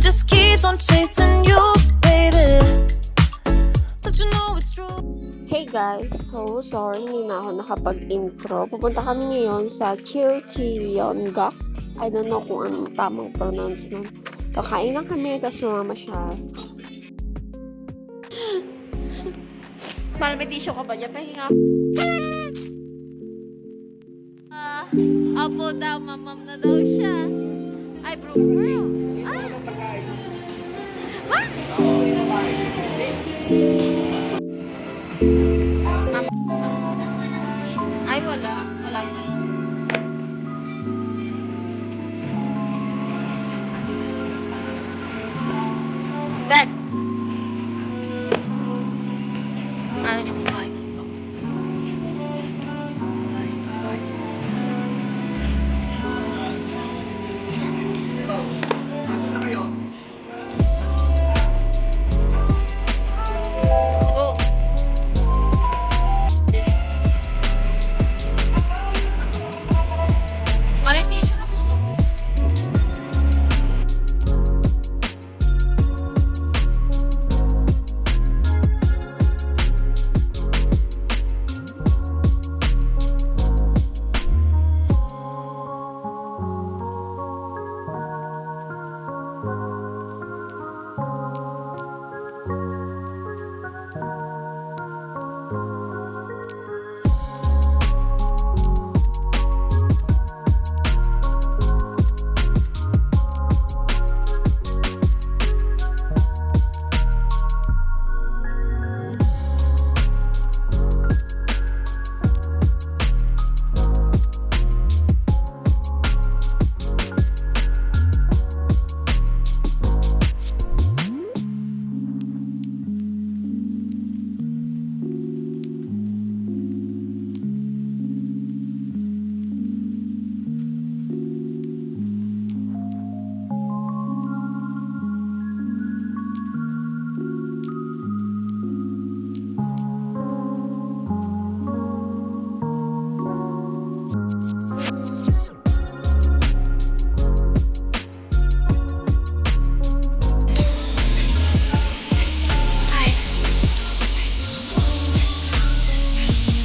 it just keeps on chasing you, baby. But you know it's true. Hey guys, so sorry hindi na ako nakapag-intro. Pupunta kami ngayon sa Chilchiyongak. I don't know kung anong tamang pronounce nun. Kakain lang kami, tapos sumama siya. Parang may tissue ka ba niya? Pahinga. Apo daw, mamam na daw siya. Ay, bro. Ah! Ay, wala. Wala yun. Ben! Ano niyo kumain? Oh! Parang hindi siya nasunog.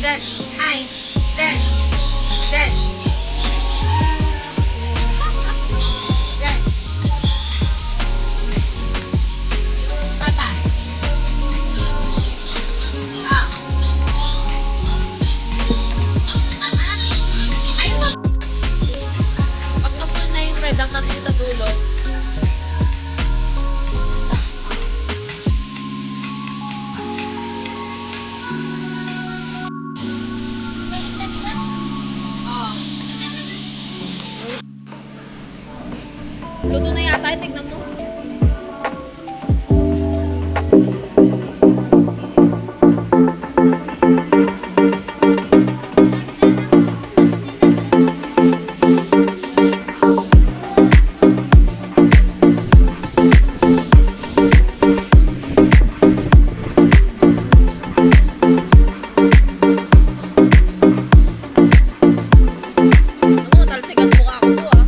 Dad, hi. Dad. Dad. Dad. Papa. Ah. Ayun na. Pag na-full na yung red, ang natin sa dulo. Luto na yata, tignan mo. Talsikan mo ka ako ah.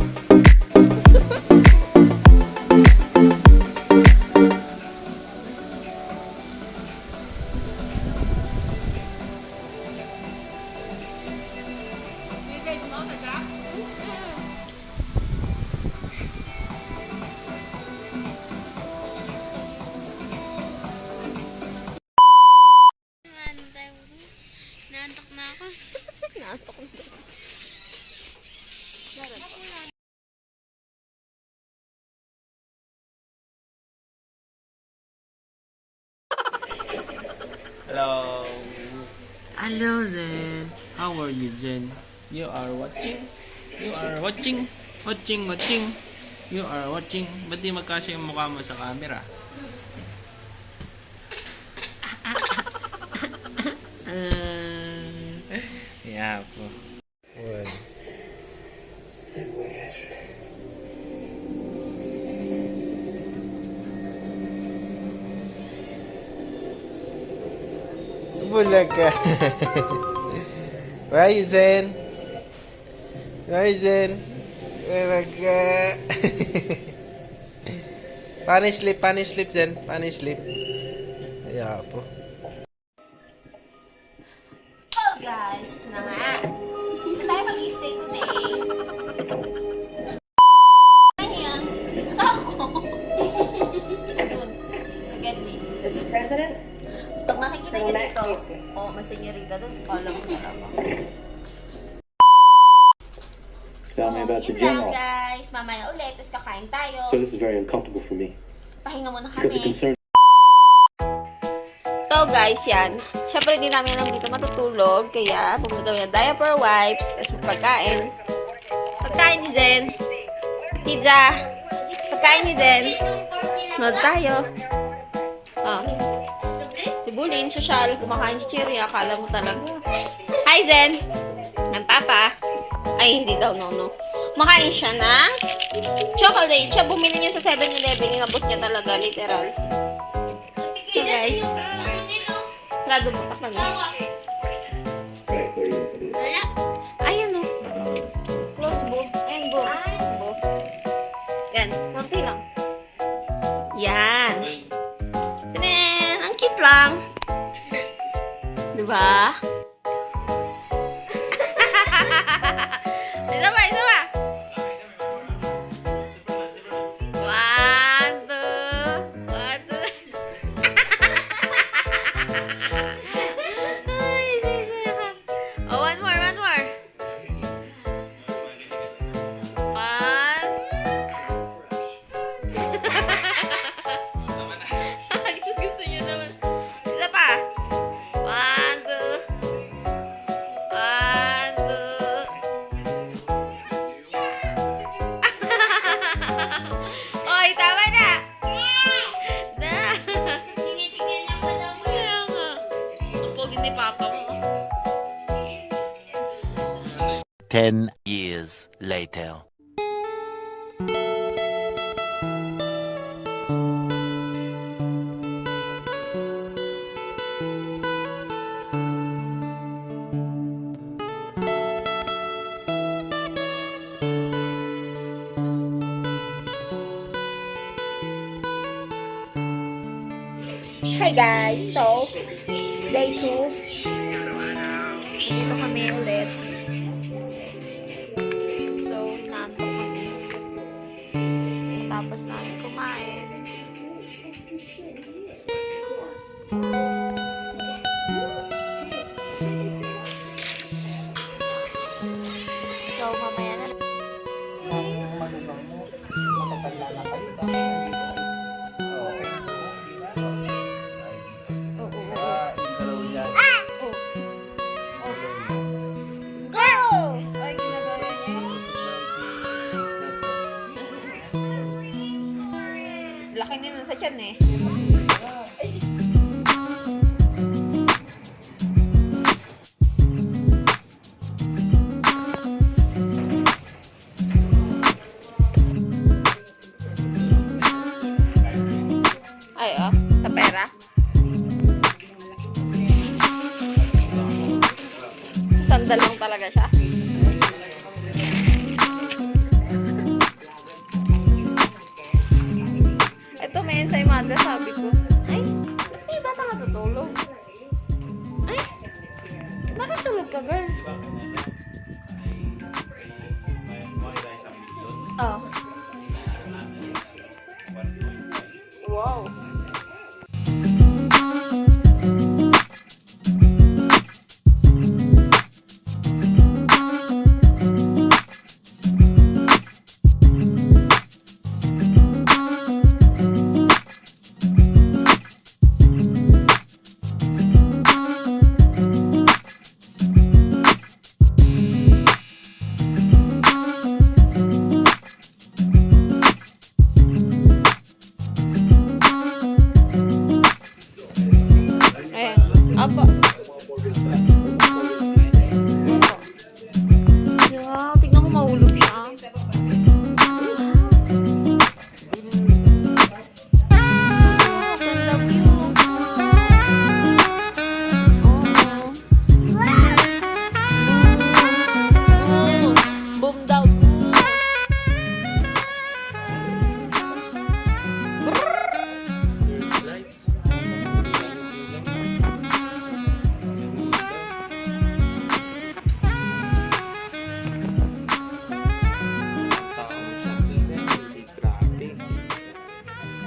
Naantok na ako. Naantok na. Hello. Hello, Zen. How are you, Zen? You are watching? You are watching? Watching? You are watching? Ba't di magkasya yung mukha mo sa camera? Yeah po. One. Bulaga. Where are you, Zen? Where is Zen? Bulaga. Paano sleep, Zen? Paano sleep? Kaya po. So guys, ito na nga. Ito tayo mag-stay today. Ngayon, nasa ako. Doon, sa Gedli. Is the president? So, pag makikita niyo dito, may senyorita doon, kala mo talaga. Tell me about the Yun lang general. guys, mamaya ulit, tapos kakain tayo. So this is very uncomfortable for me Pahinga muna because it kami. concerns. So guys, yan. Siyempre hindi namin lang dito matutulog. Kaya pumunta kami ng diaper wipes. Tapos pagkain. Pagkain ni Zen. Pizza. Pagkain ni Zen. Nod tayo. Ah. Si Bulin, social. Kumakain si Cherry. Akala mo talaga. Hi Zen. Ng Papa. Ay, hindi daw. No. Kumakain siya ng chocolate. Siya bumili niya sa 7-Eleven. Inabot niya talaga. Literal. So guys. Sarado mo, takpan mo. Ayan o. Close bo. Ayan bo. Bo. Yan. Konti lang. Yan. Tanan! Ang cute lang. Diba? Isa pa, isa pa. 1, 2, 1, 2. Oh, one more. One. Gusto niya naman. Isa pa. 1, 2. 1, 2. Oy, tama na. Na. Tinitingnan niya pa daw mo. Kaya nga. Ang pogi ni Papa mo. 10 years later. Hi guys! So, day 2. Dito kami ulit. So, nanto kami. Tapos namin kumain. So, mamaya na. Go! Ay, ginagawa niya. Laki nila sa tiyan eh. Ay, oh. Sa pera. Sandal lang talaga siya. Ito may ensaymada, sabi ko. Ay, hindi ba ka natutulog? Ay, nakatulog ka, girl. Oh. Wow.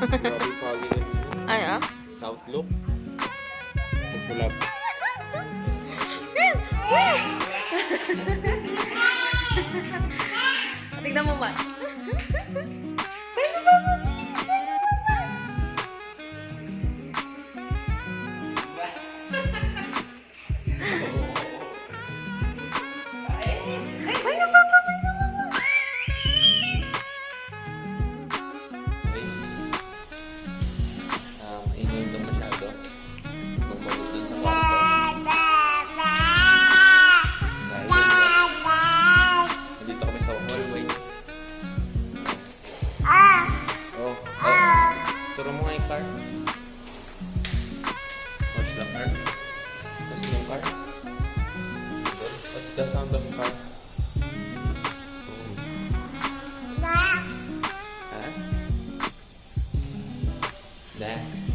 Grabe pagi na. Ay, ah? Outlook. Tapos wala. Tignan mo ba? Guys. Ingay ito masyado. Magmalit dun sa kwarto. Nandito kami sa hallway. Oh. Turo mo nga yung car. Watch the car. Tapos yung car. What's the sound of car? Huh? That.